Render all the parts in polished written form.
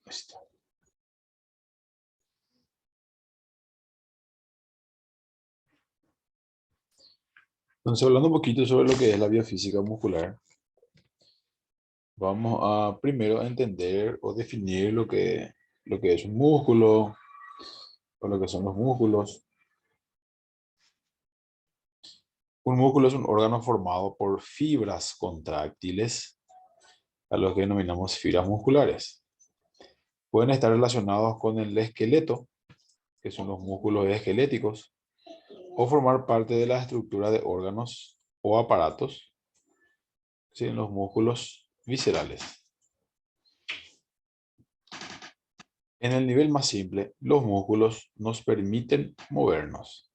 Esta. Entonces, hablando un poquito sobre lo que es la biofísica muscular, vamos a primero entender o definir lo que es un músculo o lo que son los músculos. Un músculo es un órgano formado por fibras contráctiles, a los que denominamos fibras musculares. Pueden estar relacionados con el esqueleto, que son los músculos esqueléticos, o formar parte de la estructura de órganos o aparatos, ¿sí? En los músculos viscerales. En el nivel más simple, los músculos nos permiten movernos.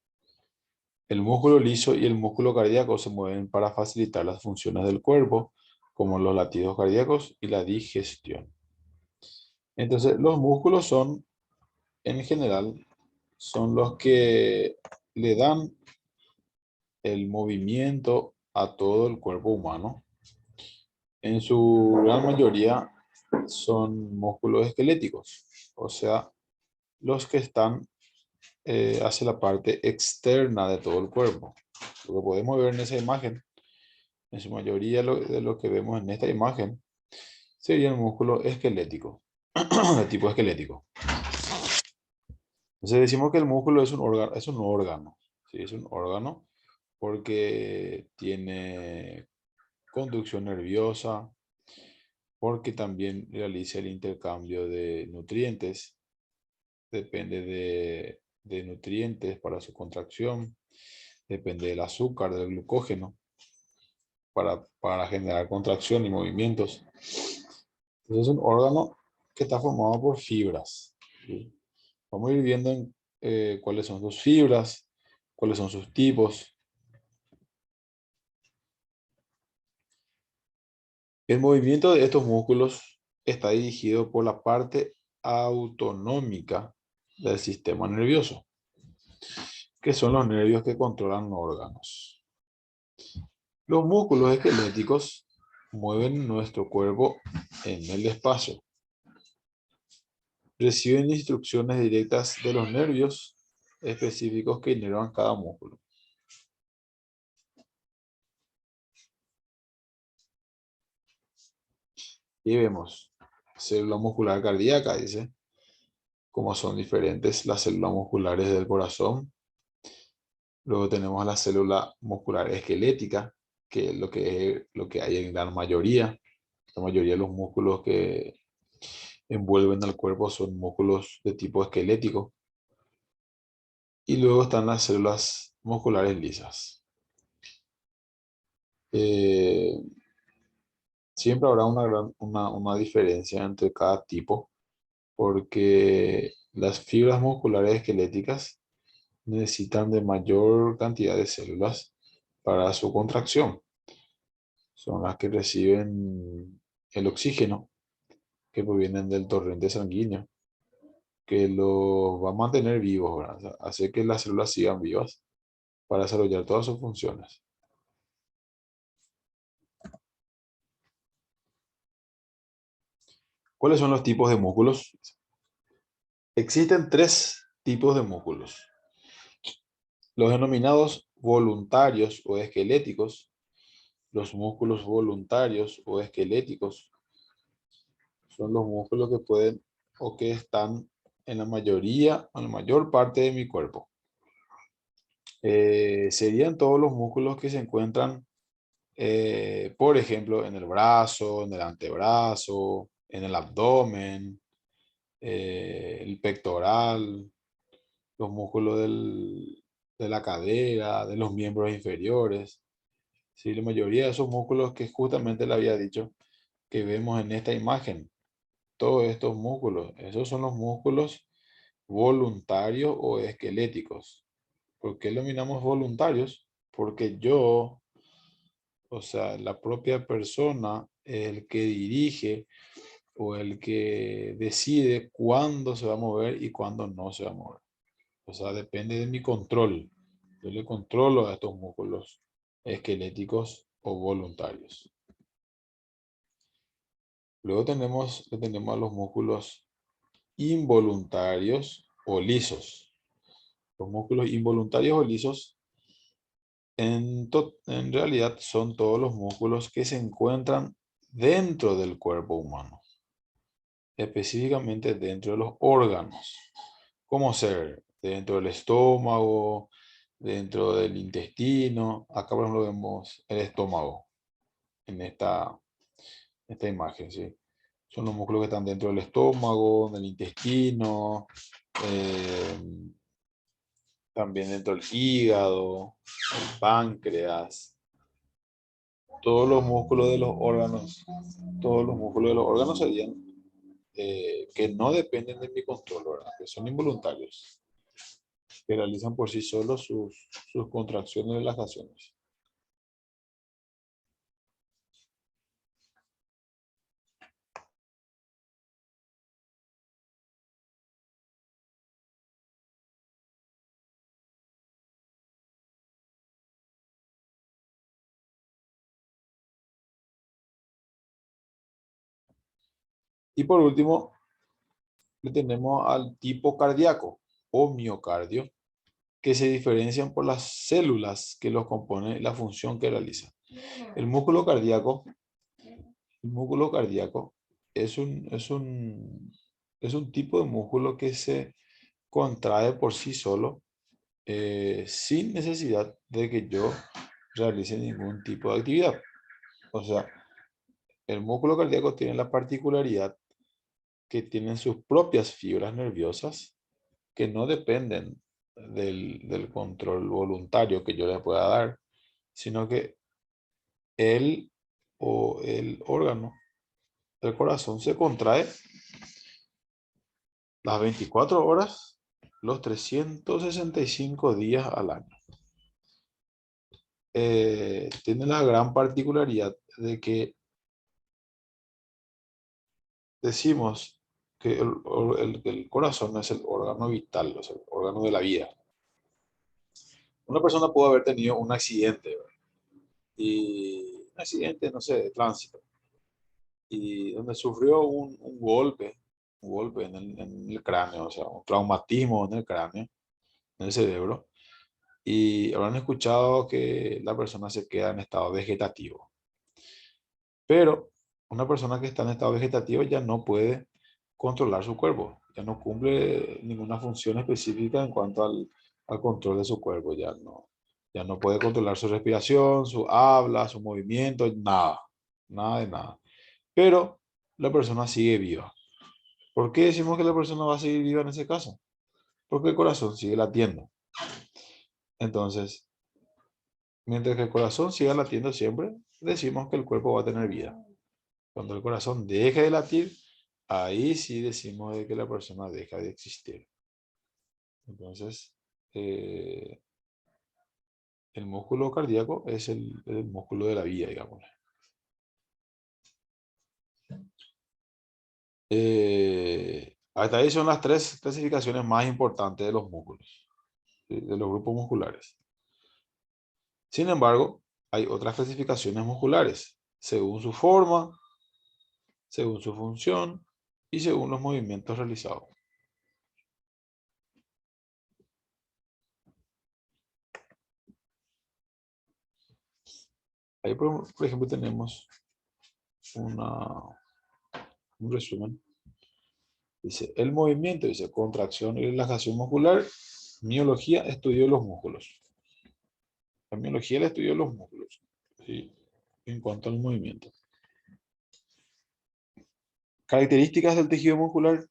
El músculo liso y el músculo cardíaco se mueven para facilitar las funciones del cuerpo, como los latidos cardíacos y la digestión. Entonces, los músculos son, en general, son los que le dan el movimiento a todo el cuerpo humano. En su gran mayoría son músculos esqueléticos, o sea, los que están hacia la parte externa de todo el cuerpo. Lo que podemos ver en esa imagen, en su mayoría de lo que vemos en esta imagen, sería el músculo esquelético, de tipo esquelético. Entonces decimos que el músculo es un órgano, ¿sí? Es un órgano porque tiene conducción nerviosa, porque también realiza el intercambio de nutrientes, depende de nutrientes para su contracción, depende del azúcar, del glucógeno, para generar contracción y movimientos. Entonces es un órgano que está formado por fibras, ¿sí? Vamos a ir viendo cuáles son sus fibras, cuáles son sus tipos. El movimiento de estos músculos está dirigido por la parte autonómica del sistema nervioso, que son los nervios que controlan órganos. Los músculos esqueléticos mueven nuestro cuerpo en el espacio. Reciben instrucciones directas de los nervios específicos que inervan cada músculo. Y vemos célula muscular cardíaca, dice, como son diferentes las células musculares del corazón. Luego tenemos la célula muscular esquelética, que es lo que hay en gran mayoría. La mayoría de los músculos que envuelven al cuerpo son músculos de tipo esquelético. Y luego están las células musculares lisas. Eh, Siempre habrá una diferencia entre cada tipo, porque las fibras musculares esqueléticas necesitan de mayor cantidad de células para su contracción. Son las que reciben el oxígeno que provienen del torrente sanguíneo, que los va a mantener vivos, ¿verdad? O sea, hace que las células sigan vivas para desarrollar todas sus funciones. ¿Cuáles son los tipos de músculos? Existen tres tipos de músculos. Los denominados voluntarios o esqueléticos, los músculos voluntarios o esqueléticos, son los músculos que pueden o que están en la mayoría o en la mayor parte de mi cuerpo. Serían todos los músculos que se encuentran, por ejemplo, en el brazo, en el antebrazo, en el abdomen, el pectoral, los músculos de la cadera, de los miembros inferiores. Sí, la mayoría de esos músculos que justamente le había dicho que vemos en esta imagen, todos estos músculos, esos son los músculos voluntarios o esqueléticos. ¿Por qué lo miramos voluntarios? Porque yo, o sea, la propia persona, el que dirige o el que decide cuándo se va a mover y cuándo no se va a mover. O sea, depende de mi control. Yo le controlo a estos músculos esqueléticos o voluntarios. Luego tenemos a los músculos involuntarios o lisos. Los músculos involuntarios o lisos en realidad son todos los músculos que se encuentran dentro del cuerpo humano, específicamente dentro de los órganos, como ser dentro del estómago, dentro del intestino. Acá por ejemplo vemos el estómago en esta imagen, ¿sí? Son los músculos que están dentro del estómago, del intestino, eh, también dentro del hígado, el páncreas, todos los músculos de los órganos, todos los músculos de los órganos serían que no dependen de mi control, ¿verdad? Que son involuntarios, que realizan por sí solos sus contracciones y relajaciones. Y por último, le tenemos al tipo cardíaco o miocardio, que se diferencian por las células que los componen y la función que realizan. El músculo cardíaco, el músculo cardíaco es un tipo de músculo que se contrae por sí solo sin necesidad de que yo realice ningún tipo de actividad. O sea, el músculo cardíaco tiene la particularidad que tienen sus propias fibras nerviosas que no dependen del control voluntario que yo le pueda dar, sino que él o el órgano del corazón se contrae las 24 horas, los 365 días al año. Tiene la gran particularidad de que decimos que el corazón es el órgano vital, o sea, el órgano de la vida. Una persona puede haber tenido un accidente, ¿verdad? Y un accidente, no sé, de tránsito, y donde sufrió un golpe en el cráneo, o sea, un traumatismo en el cráneo, en el cerebro, y habrán escuchado que la persona se queda en estado vegetativo. Pero una persona que está en estado vegetativo ya no puede controlar su cuerpo, ya no cumple ninguna función específica en cuanto al control de su cuerpo, ya no puede controlar su respiración, su habla, su movimiento, nada, nada de nada. Pero la persona sigue viva. ¿Por qué decimos que la persona va a seguir viva en ese caso? Porque el corazón sigue latiendo. Entonces, mientras que el corazón siga latiendo siempre, decimos que el cuerpo va a tener vida. Cuando el corazón deje de latir, ahí sí decimos de que la persona deja de existir. Entonces, eh, el músculo cardíaco es el músculo de la vida, digamos. Hasta ahí son las tres clasificaciones más importantes de los músculos, ¿sí? De los grupos musculares. Sin embargo, hay otras clasificaciones musculares, según su forma, según su función y según los movimientos realizados. Ahí, por ejemplo, tenemos un resumen. Dice, el movimiento, dice, contracción y relajación muscular, miología, estudio de los músculos. La miología es el estudio de los músculos, ¿sí? En cuanto al movimiento. Características del tejido muscular,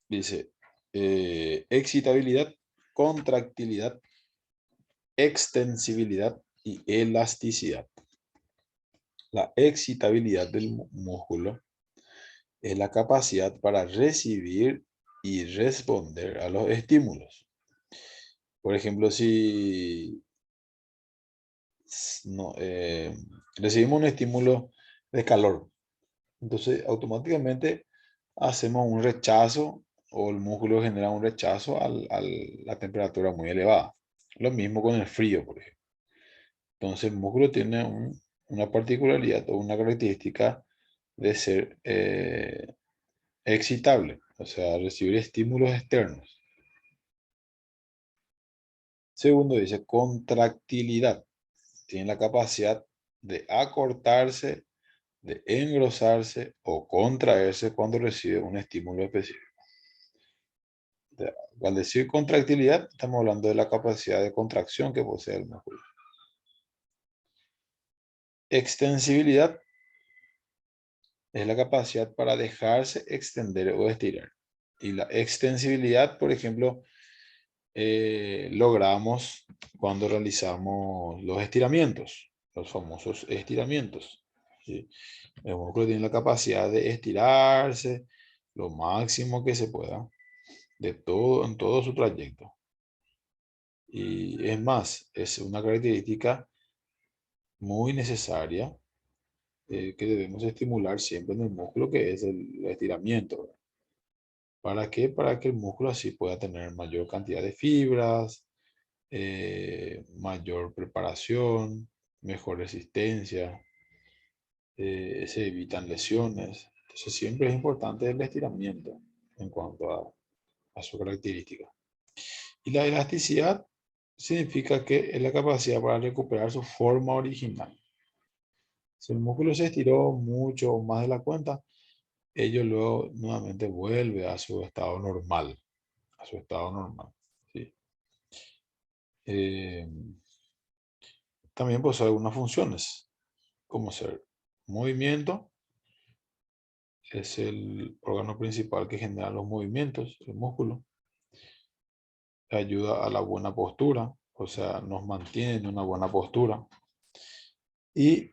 dice, excitabilidad, contractilidad, extensibilidad y elasticidad. La excitabilidad del músculo es la capacidad para recibir y responder a los estímulos. Por ejemplo, si no, recibimos un estímulo de calor, entonces automáticamente hacemos un rechazo o el músculo genera un rechazo a la temperatura muy elevada. Lo mismo con el frío, por ejemplo. Entonces el músculo tiene una particularidad o una característica de ser excitable, o sea, recibir estímulos externos. Segundo, dice contractilidad. Tiene la capacidad de acortarse, de engrosarse o contraerse cuando recibe un estímulo específico. Al decir contractilidad, estamos hablando de la capacidad de contracción que posee el músculo. Extensibilidad es la capacidad para dejarse extender o estirar. Y la extensibilidad, por ejemplo, logramos cuando realizamos los estiramientos, los famosos estiramientos. ¿Sí? El músculo tiene la capacidad de estirarse lo máximo que se pueda en todo su trayecto. Y es más, es una característica muy necesaria que debemos estimular siempre en el músculo, que es el estiramiento. ¿Para qué? Para que el músculo así pueda tener mayor cantidad de fibras, mayor preparación, mejor resistencia, se evitan lesiones. Entonces siempre es importante el estiramiento en cuanto a su característica. Y la elasticidad significa que es la capacidad para recuperar su forma original. Si el músculo se estiró mucho o más de la cuenta, ello luego nuevamente vuelve a su estado normal. A su estado normal. ¿Sí? Eh, También posee algunas funciones, como ser movimiento, es el órgano principal que genera los movimientos, el músculo. Ayuda a la buena postura, o sea, nos mantiene en una buena postura. Y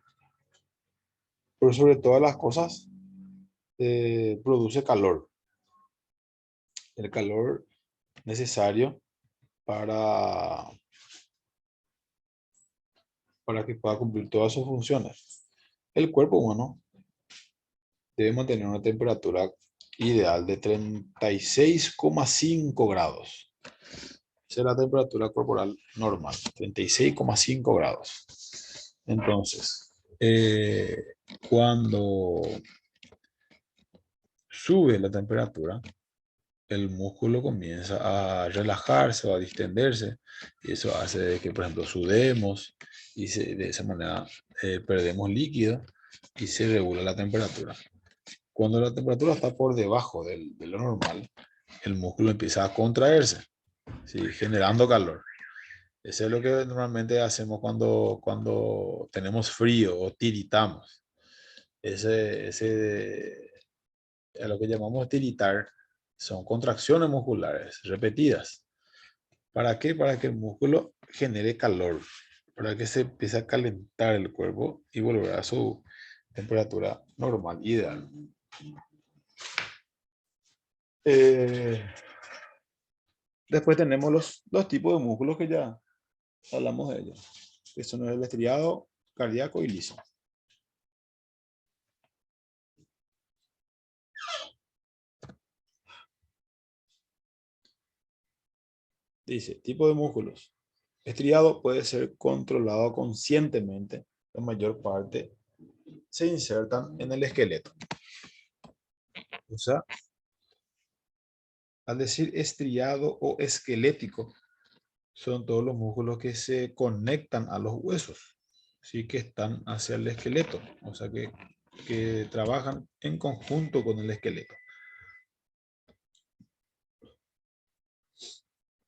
por sobre todas las cosas, produce calor. El calor necesario para, para que pueda cumplir todas sus funciones. El cuerpo humano debe mantener una temperatura ideal de 36,5 grados. Esa es la temperatura corporal normal, 36,5 grados. Entonces, cuando sube la temperatura, el músculo comienza a relajarse o a distenderse, y eso hace que, por ejemplo, sudemos y de esa manera perdemos líquido y se regula la temperatura. Cuando la temperatura está por debajo de lo normal, el músculo empieza a contraerse, ¿sí? Generando calor. Eso es lo que normalmente hacemos cuando tenemos frío o tiritamos. A lo que llamamos tiritar son contracciones musculares repetidas. ¿Para qué? Para que el músculo genere calor, para que se empiece a calentar el cuerpo y volver a su temperatura normal, ideal. Eh, Después tenemos los dos tipos de músculos que ya hablamos de ellos, que son el estriado cardíaco y liso. Dice, tipo de músculos. Estriado puede ser controlado conscientemente. La mayor parte se insertan en el esqueleto. O sea, al decir estriado o esquelético, son todos los músculos que se conectan a los huesos, ¿sí? Que están hacia el esqueleto, o sea, que trabajan en conjunto con el esqueleto.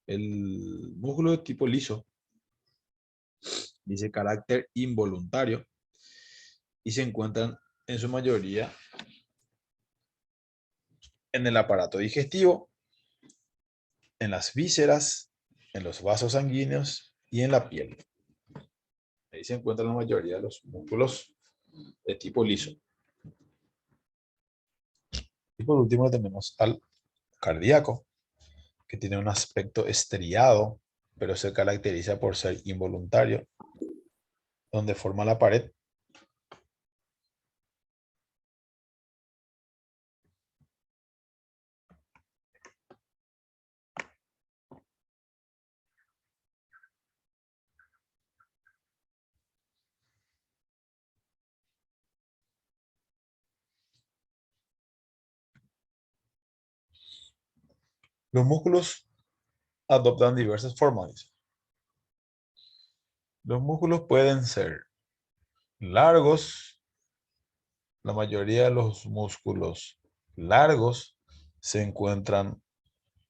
El músculo de tipo liso dice carácter involuntario y se encuentran en su mayoría en el aparato digestivo, en las vísceras, en los vasos sanguíneos y en la piel. Ahí se encuentran la mayoría de los músculos de tipo liso. Y por último tenemos al cardíaco, que tiene un aspecto estriado, pero se caracteriza por ser involuntario, donde forma la pared. Los músculos adoptan diversas formas, dice. Los músculos pueden ser largos. La mayoría de los músculos largos se encuentran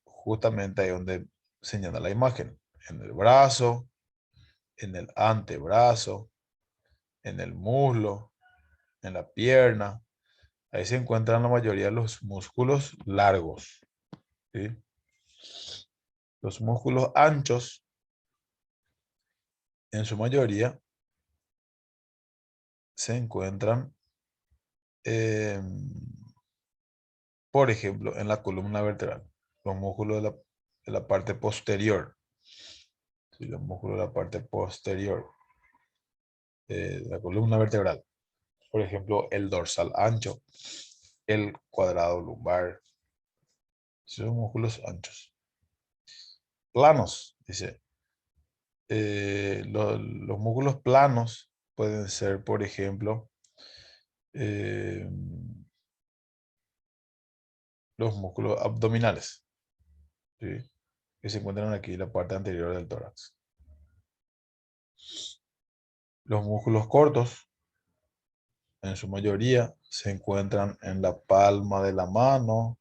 justamente ahí donde señala la imagen, en el brazo, en el antebrazo, en el muslo, en la pierna. Ahí se encuentran la mayoría de los músculos largos, ¿sí? Los músculos anchos, en su mayoría, se encuentran, eh, por ejemplo, en la columna vertebral. Los músculos de la parte posterior. ¿Sí? Los músculos de la parte posterior de la columna vertebral. Por ejemplo, el dorsal ancho, el cuadrado lumbar. Son músculos anchos. Planos, dice. Los músculos planos pueden ser, por ejemplo, eh, los músculos abdominales, ¿sí? Que se encuentran aquí en la parte anterior del tórax. Los músculos cortos, en su mayoría, se encuentran en la palma de la mano,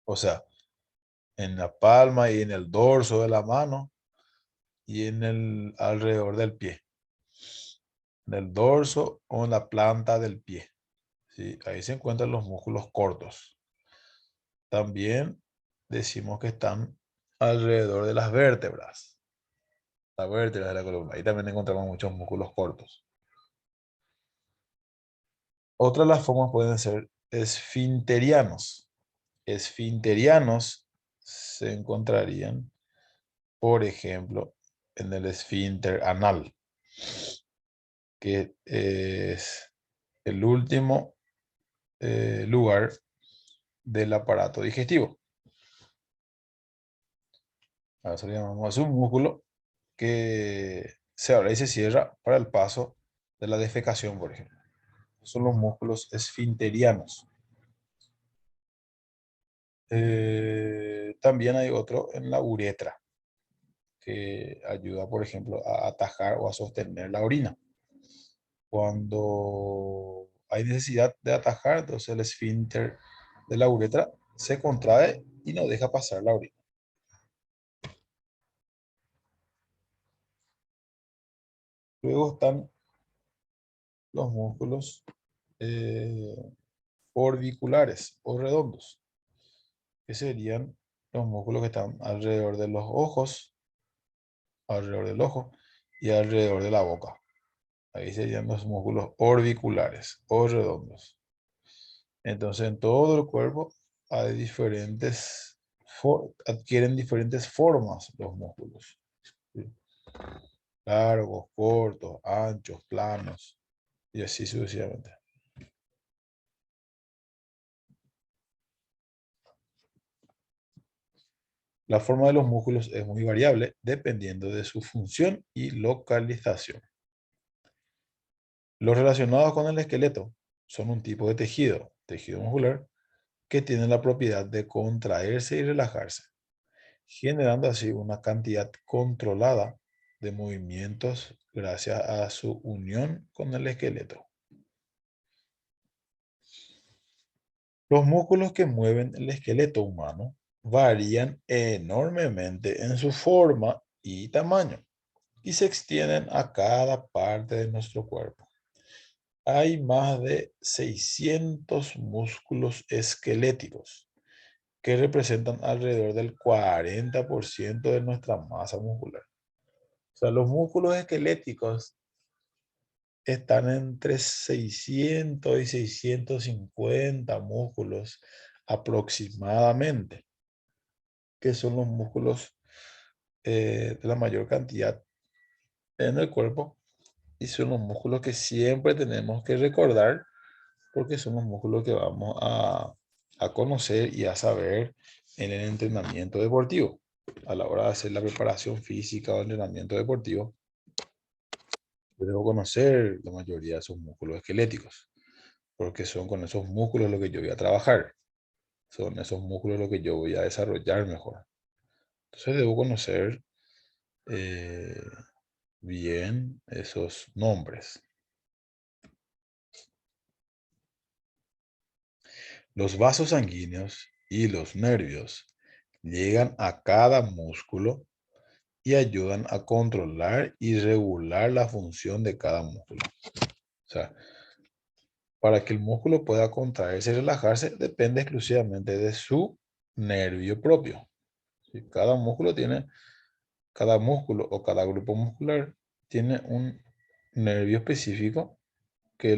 o sea, en la palma y en el dorso de la mano y en el alrededor del pie, en el dorso o en la planta del pie, ¿sí? Ahí se encuentran los músculos cortos. También decimos que están alrededor de las vértebras, las vértebras de la columna. Ahí también encontramos muchos músculos cortos. Otras de las formas pueden ser esfinterianos. Esfinterianos se encontrarían, por ejemplo, en el esfínter anal, que es el último lugar del aparato digestivo. A eso le llamamos un músculo que se abre y se cierra para el paso de la defecación, por ejemplo. Son los músculos esfinterianos. También hay otro en la uretra, que ayuda, por ejemplo, a atajar o a sostener la orina. Cuando hay necesidad de atajar, entonces el esfínter de la uretra se contrae y no deja pasar la orina. Luego están los músculos eh, orbiculares o redondos, que serían los músculos que están alrededor de los ojos, alrededor del ojo y alrededor de la boca. Ahí serían los músculos orbiculares o redondos. Entonces, en todo el cuerpo hay adquieren diferentes formas los músculos, ¿sí? Largos, cortos, anchos, planos y así sucesivamente. La forma de los músculos es muy variable dependiendo de su función y localización. Los relacionados con el esqueleto son un tipo de tejido muscular, que tiene la propiedad de contraerse y relajarse, generando así una cantidad controlada de movimientos gracias a su unión con el esqueleto. Los músculos que mueven el esqueleto humano varían enormemente en su forma y tamaño y se extienden a cada parte de nuestro cuerpo. Hay más de 600 músculos esqueléticos que representan alrededor del 40% de nuestra masa muscular. O sea, los músculos esqueléticos están entre 600 y 650 músculos aproximadamente, que son los músculos de la mayor cantidad en el cuerpo y son los músculos que siempre tenemos que recordar porque son los músculos que vamos a conocer y a saber en el entrenamiento deportivo. A la hora de hacer la preparación física o entrenamiento deportivo, debo conocer la mayoría de esos músculos esqueléticos, porque son con esos músculos lo que yo voy a trabajar. son esos músculos los que yo voy a desarrollar mejor. Entonces debo conocer bien esos nombres. Los vasos sanguíneos y los nervios llegan a cada músculo y ayudan a controlar y regular la función de cada músculo. O sea, para que el músculo pueda contraerse y relajarse depende exclusivamente de su nervio propio. ¿Sí? Cada músculo o cada grupo muscular tiene un nervio específico que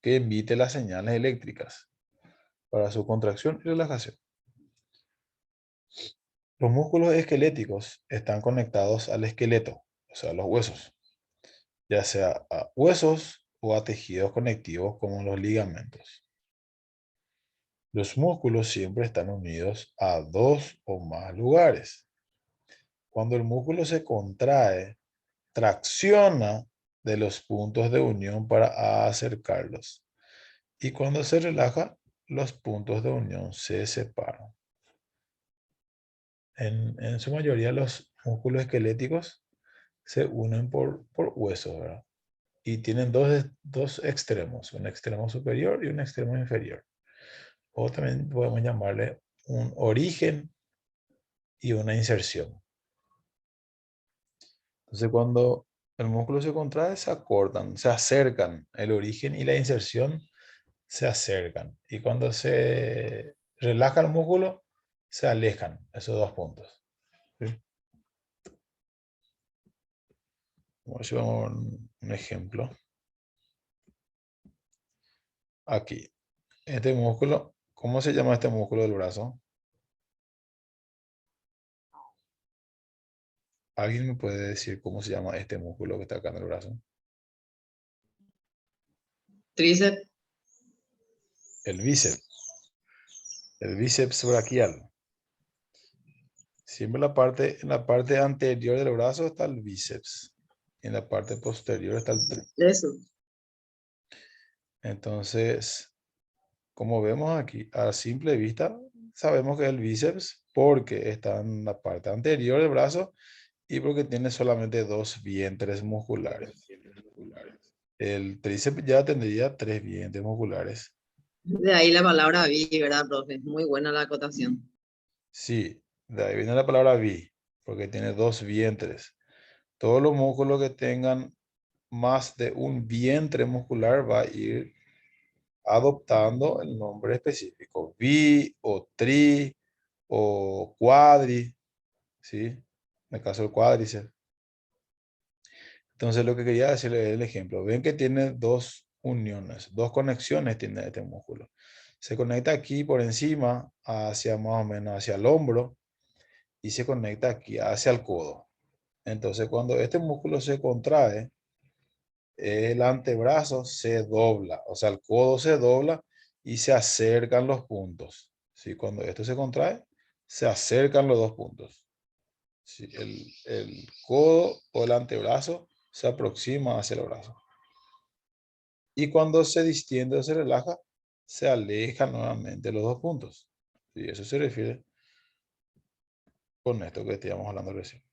emite las señales eléctricas para su contracción y relajación. Los músculos esqueléticos están conectados al esqueleto, o sea, a los huesos, ya sea a huesos o a tejidos conectivos como los ligamentos. Los músculos siempre están unidos a dos o más lugares. Cuando el músculo se contrae, tracciona de los puntos de unión para acercarlos. Y cuando se relaja, los puntos de unión se separan. En su mayoría, los músculos esqueléticos se unen por huesos, ¿verdad? Y tienen dos extremos, un extremo superior y un extremo inferior. O también podemos llamarle un origen y una inserción. Entonces, cuando el músculo se contrae, se acortan, se acercan. El origen y la inserción se acercan. Y cuando se relaja el músculo, se alejan esos dos puntos. ¿Sí? Vamos a ver un ejemplo. Aquí. Este músculo, ¿cómo se llama este músculo del brazo? ¿Alguien me puede decir cómo se llama este músculo que está acá en el brazo? Tríceps. El bíceps. El bíceps braquial. Siempre en la parte anterior del brazo está el bíceps. En la parte posterior está el tríceps. Eso. Entonces, como vemos aquí, a simple vista, sabemos que es el bíceps porque está en la parte anterior del brazo y porque tiene solamente dos vientres musculares. El tríceps ya tendría tres vientres musculares. De ahí la palabra vi, ¿verdad, profe? Muy buena la acotación. Sí, de ahí viene la palabra bi, porque tiene dos vientres. Todos los músculos que tengan más de un vientre muscular va a ir adoptando el nombre específico. Bi o tri o cuadri, ¿sí? En el caso del cuádriceps. Entonces lo que quería decirle es el ejemplo. Ven que tiene dos uniones, dos conexiones tiene este músculo. Se conecta aquí por encima hacia más o menos hacia el hombro y se conecta aquí hacia el codo. Entonces cuando este músculo se contrae, el antebrazo se dobla, o sea, el codo se dobla y se acercan los puntos. ¿Sí? Cuando esto se contrae, se acercan los dos puntos. ¿Sí? El codo o el antebrazo se aproxima hacia el brazo. Y cuando se distiende o se relaja, se alejan nuevamente los dos puntos. Y eso se refiere con esto que estábamos hablando recién.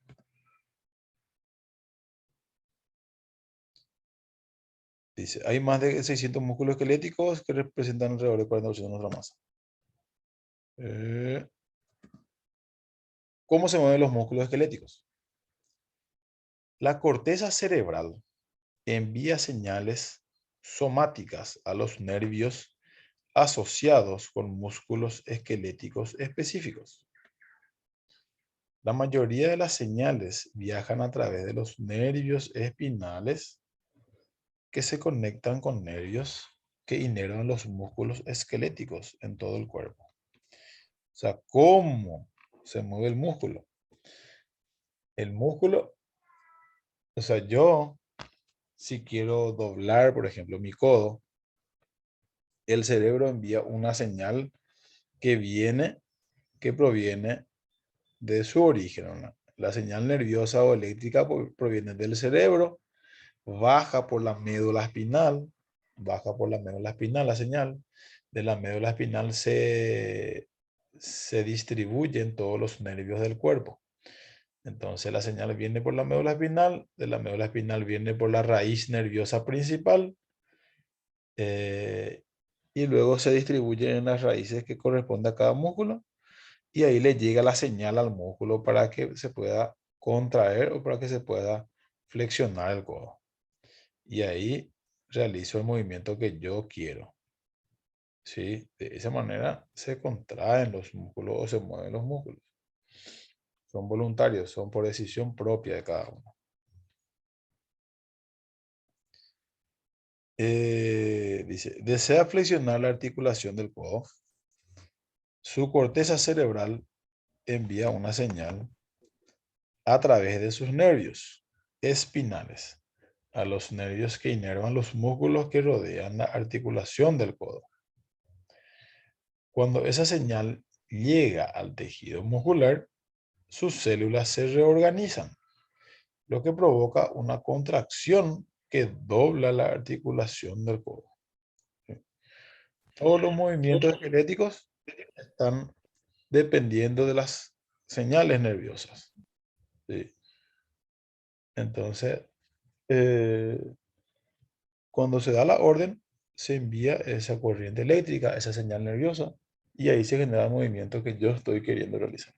Dice, hay más de 600 músculos esqueléticos que representan alrededor del 40% de nuestra masa. ¿Cómo se mueven los músculos esqueléticos? La corteza cerebral envía señales somáticas a los nervios asociados con músculos esqueléticos específicos. La mayoría de las señales viajan a través de los nervios espinales que se conectan con nervios que inervan los músculos esqueléticos en todo el cuerpo. O sea, ¿cómo se mueve el músculo? El músculo, o sea, yo, si quiero doblar, por ejemplo, mi codo, el cerebro envía una señal que proviene de su origen, ¿no? La señal nerviosa o eléctrica proviene del cerebro, baja por la médula espinal, la señal. De la médula espinal se se distribuye en todos los nervios del cuerpo. Entonces la señal viene por la médula espinal, de la médula espinal viene por la raíz nerviosa principal, y luego se distribuye en las raíces que corresponden a cada músculo, y ahí le llega la señal al músculo para que se pueda contraer o para que se pueda flexionar el codo. Y ahí realizo el movimiento que yo quiero. ¿Sí? De esa manera se contraen los músculos o se mueven los músculos. Son voluntarios, son por decisión propia de cada uno. Dice, desea flexionar la articulación del codo. Su corteza cerebral envía una señal a través de sus nervios espinales a los nervios que inervan los músculos que rodean la articulación del codo. Cuando esa señal llega al tejido muscular, sus células se reorganizan, lo que provoca una contracción que dobla la articulación del codo. Todos los movimientos esqueléticos están dependiendo de las señales nerviosas. ¿Sí? Entonces, cuando se da la orden, se envía esa corriente eléctrica, esa señal nerviosa, y ahí se genera el movimiento que yo estoy queriendo realizar.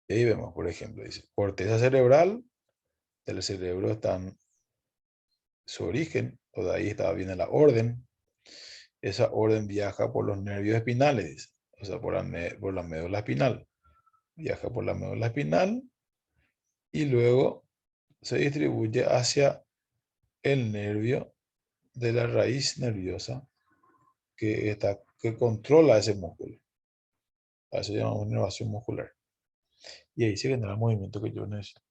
Y ahí vemos, por ejemplo, dice, corteza cerebral, del cerebro está en su origen, o de ahí viene la orden. Esa orden viaja por los nervios espinales, o sea, por la médula espinal. Viaja por la médula espinal y luego se distribuye hacia el nervio de la raíz nerviosa que controla ese músculo. A eso llamamos inervación muscular. Y ahí se genera el movimiento que yo necesito.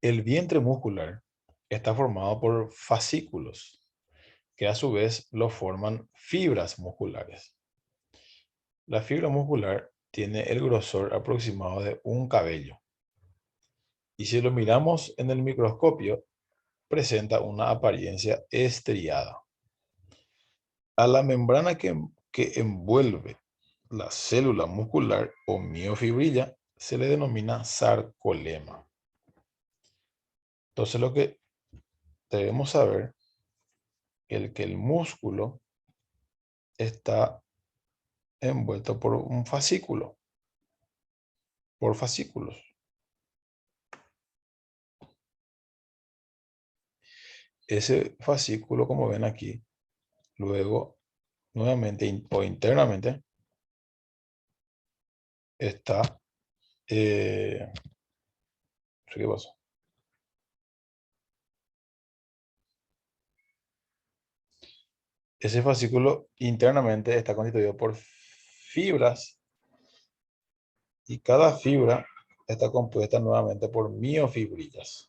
El vientre muscular está formado por fascículos, que a su vez lo forman fibras musculares. La fibra muscular tiene el grosor aproximado de un cabello. Y si lo miramos en el microscopio, presenta una apariencia estriada. A la membrana que envuelve la célula muscular o miofibrilla se le denomina sarcolema. Entonces lo que debemos saber es que el músculo está envuelto por un fascículo, por fascículos. Ese fascículo, como ven aquí, luego, nuevamente o internamente, está... ¿qué pasó? Ese fascículo internamente está constituido por fibras y cada fibra está compuesta nuevamente por miofibrillas.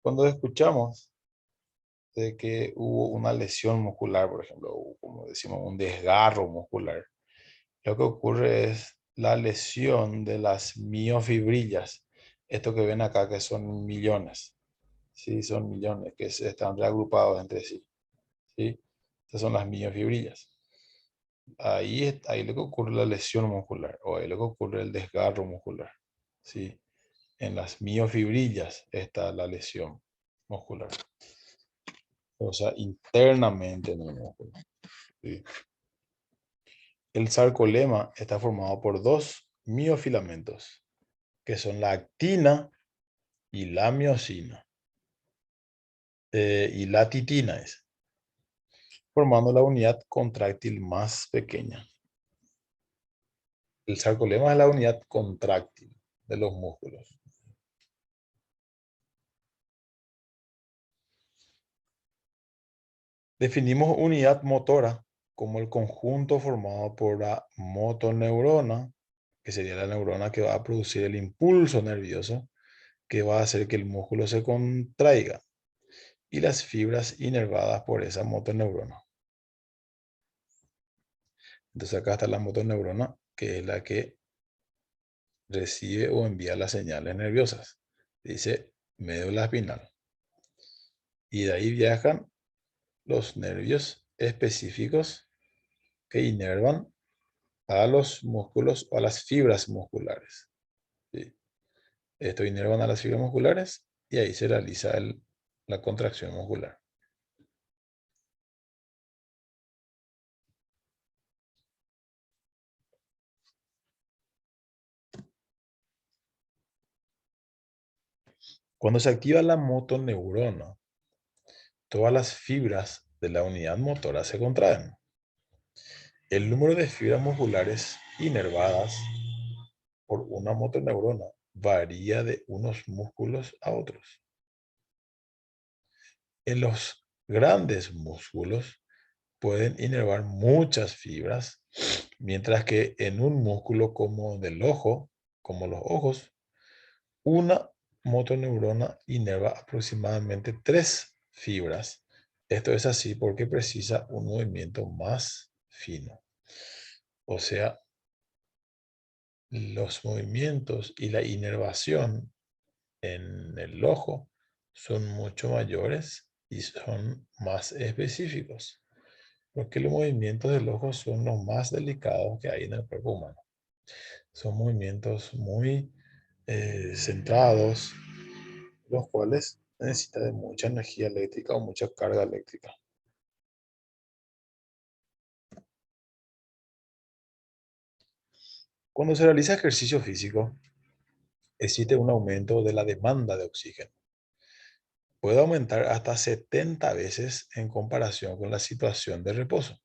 Cuando escuchamos de que hubo una lesión muscular, por ejemplo, o como decimos, un desgarro muscular, lo que ocurre es la lesión de las miofibrillas. Esto que ven acá, que son millones. Sí, son millones que están reagrupados entre sí. ¿Sí? Estas son las miofibrillas. Ahí lo que ocurre la lesión muscular, o ahí lo que ocurre el desgarro muscular. ¿Sí? En las miofibrillas está la lesión muscular. O sea, internamente en el músculo. ¿Sí? El sarcolema está formado por dos miofilamentos, que son la actina y la miosina. Y la titina formando la unidad contráctil más pequeña. El sarcolema es la unidad contráctil de los músculos. Definimos unidad motora como el conjunto formado por la motoneurona, que sería la neurona que va a producir el impulso nervioso, que va a hacer que el músculo se contraiga. y las fibras inervadas por esa motoneurona. Entonces acá está la motoneurona, que es la que recibe o envía las señales nerviosas. Dice médula espinal. Y de ahí viajan los nervios específicos que inervan a los músculos o a las fibras musculares. ¿Sí? Esto inervan a las fibras musculares y ahí se realiza la contracción muscular. Cuando se activa la motoneurona, todas las fibras de la unidad motora se contraen. El número de fibras musculares inervadas por una motoneurona varía de unos músculos a otros. En los grandes músculos pueden inervar muchas fibras, mientras que en un músculo como del ojo, como los ojos, una motoneurona inerva aproximadamente 3 fibras. Esto es así porque precisa un movimiento más fino. O sea, los movimientos y la inervación en el ojo son mucho mayores y son más específicos, porque los movimientos del ojo son los más delicados que hay en el cuerpo humano. Son movimientos muy centrados, los cuales necesitan de mucha energía eléctrica o mucha carga eléctrica. Cuando se realiza ejercicio físico, existe un aumento de la demanda de oxígeno. Puede aumentar hasta 70 veces en comparación con la situación de reposo.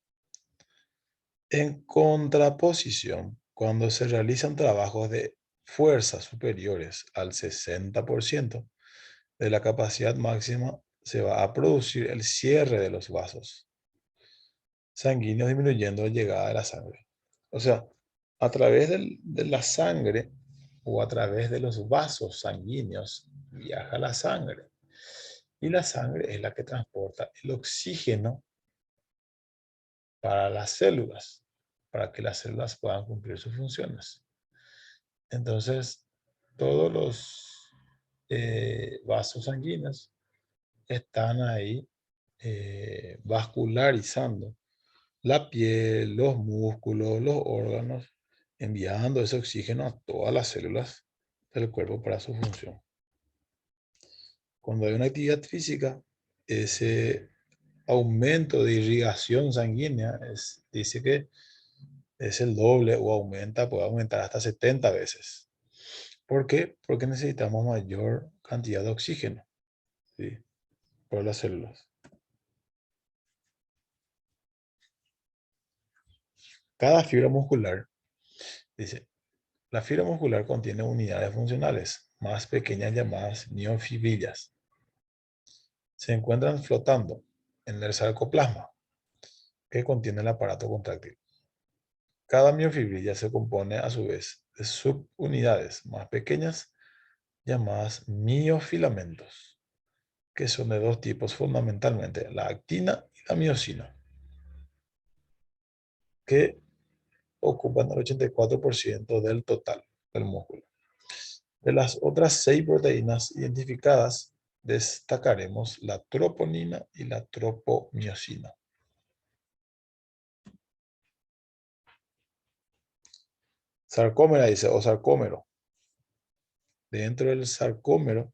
En contraposición, cuando se realizan trabajos de fuerzas superiores al 60% de la capacidad máxima, se va a producir el cierre de los vasos sanguíneos, disminuyendo la llegada de la sangre. O sea, a través de la sangre o a través de los vasos sanguíneos viaja la sangre. Y la sangre es la que transporta el oxígeno para las células, para que las células puedan cumplir sus funciones. Entonces, todos los vasos sanguíneos están ahí vascularizando la piel, los músculos, los órganos, enviando ese oxígeno a todas las células del cuerpo para su función. Cuando hay una actividad física, ese aumento de irrigación sanguínea dice que es el doble o aumenta, puede aumentar hasta 70 veces. ¿Por qué? Porque necesitamos mayor cantidad de oxígeno, ¿sí? Por las células. Cada fibra muscular, dice, la fibra muscular contiene unidades funcionales más pequeñas llamadas miofibrillas. Se encuentran flotando en el sarcoplasma, que contiene el aparato contráctil. Cada miofibrilla se compone a su vez de subunidades más pequeñas llamadas miofilamentos, que son de dos tipos fundamentalmente, la actina y la miosina, que ocupan el 84% del total del músculo. De las otras 6 proteínas identificadas, destacaremos la troponina y la tropomiosina. Sarcómera dice, o sarcómero. Dentro del sarcómero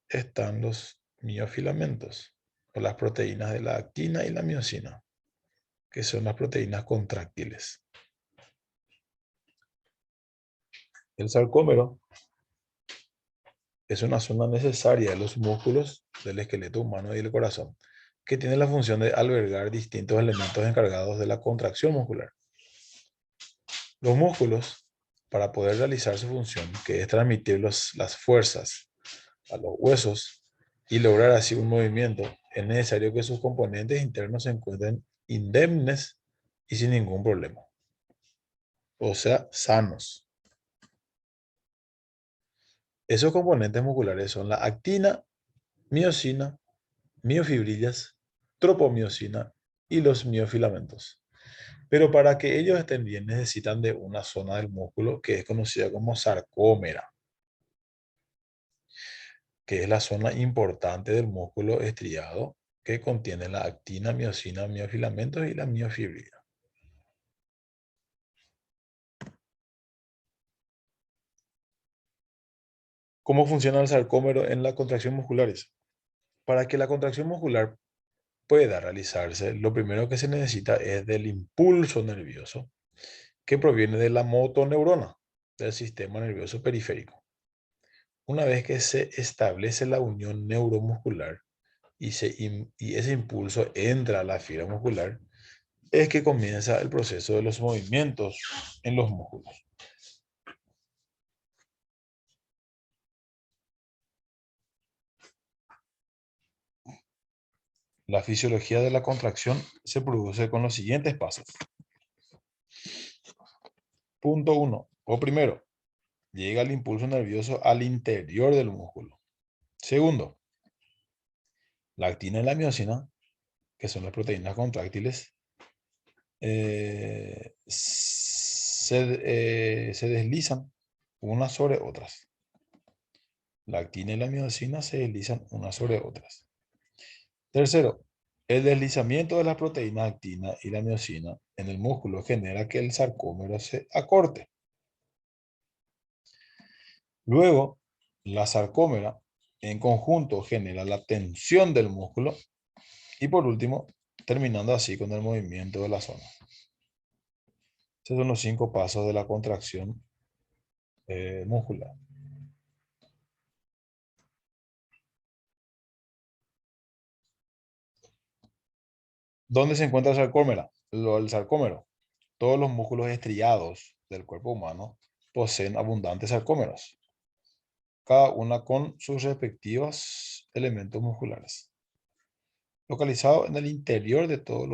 están los miofilamentos, o las proteínas de la actina y la miosina, que son las proteínas contráctiles. El sarcómero es una zona necesaria de los músculos del esqueleto humano y del corazón, que tiene la función de albergar distintos elementos encargados de la contracción muscular. Los músculos, para poder realizar su función, que es transmitir las fuerzas a los huesos y lograr así un movimiento, es necesario que sus componentes internos se encuentren indemnes y sin ningún problema. O sea, sanos. Esos componentes musculares son la actina, miosina miofibrillas, tropomiosina y los miofilamentos. Pero para que ellos estén bien necesitan de una zona del músculo que es conocida como sarcómera, que es la zona importante del músculo estriado que contiene la actina, miosina, miofilamentos y la miofibrila. ¿Cómo funciona el sarcómero en las contracciones musculares? Para que la contracción muscular pueda realizarse, lo primero que se necesita es del impulso nervioso que proviene de la motoneurona del sistema nervioso periférico. Una vez que se establece la unión neuromuscular y ese impulso entra a la fibra muscular, es que comienza el proceso de los movimientos en los músculos. La fisiología de la contracción se produce con los siguientes pasos. Punto 1. O primero, llega el impulso nervioso al interior del músculo. Segundo, la actina y la miosina, que son las proteínas contráctiles, se deslizan unas sobre otras. La actina y la miosina se deslizan unas sobre otras. Tercero, el deslizamiento de las proteínas actina y la miosina en el músculo genera que el sarcómero se acorte. Luego, la sarcómera en conjunto genera la tensión del músculo y por último, terminando así con el movimiento de la zona. Estos son los 5 pasos de la contracción muscular. ¿Dónde se encuentra el sarcómero? El sarcómero. Todos los músculos estriados del cuerpo humano poseen abundantes sarcómeros, cada una con sus respectivos elementos musculares, localizado en el interior de todos los